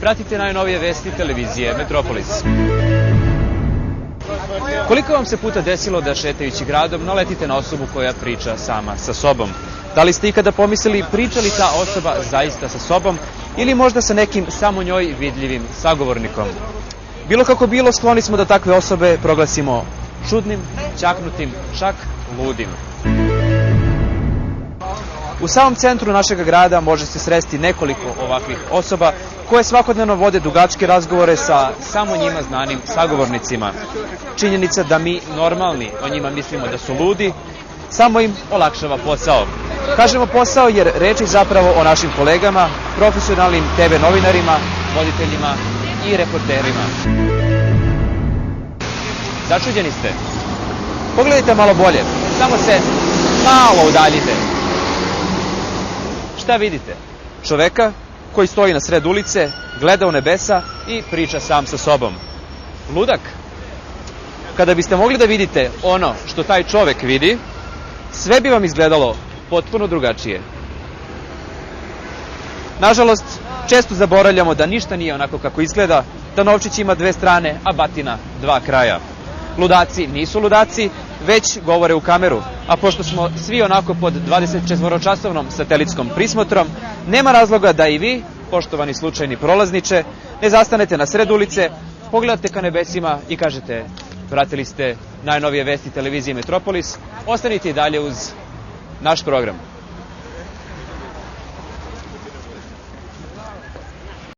Pratite najnovije vesti televizije Metropolis. Koliko vam se puta desilo da šetajući gradom naletite na osobu koja priča sama sa sobom? Da li ste ikada pomislili priča li ta osoba zaista sa sobom ili možda sa nekim samo njoj vidljivim sagovornikom? Bilo kako bilo, skloni smo da takve osobe proglasimo čudnim, ćaknutim, čak ludim. U samom centru našeg grada može se sresti nekoliko ovakvih osoba koje svakodnevno vode dugačke razgovore sa samo njima znanim sagovornicima. Činjenica da mi normalni o njima mislimo da su ludi, samo im olakšava posao. Kažemo posao jer reč je zapravo o našim kolegama, profesionalnim TV novinarima, voditeljima i reporterima. Začuđeni ste? Pogledajte malo bolje, samo se malo udaljite. Šta vidite? Čoveka koji stoji na sred ulice, gleda u nebesa i priča sam sa sobom. Ludak? Kada biste mogli da vidite ono što taj čovek vidi, sve bi vam izgledalo potpuno drugačije. Nažalost, često zaboravljamo da ništa nije onako kako izgleda, da novčić ima dve strane, a batina dva kraja. Ludaci nisu ludaci, već govore u kameru, a pošto smo svi onako pod 24-časovnom satelitskom prismotrom, nema razloga da i vi, poštovani slučajni prolazniče, ne zastanete na sred ulice, pogledate ka nebesima i kažete: pratili ste najnovije vesti televizije Metropolis, ostanite i dalje uz naš program.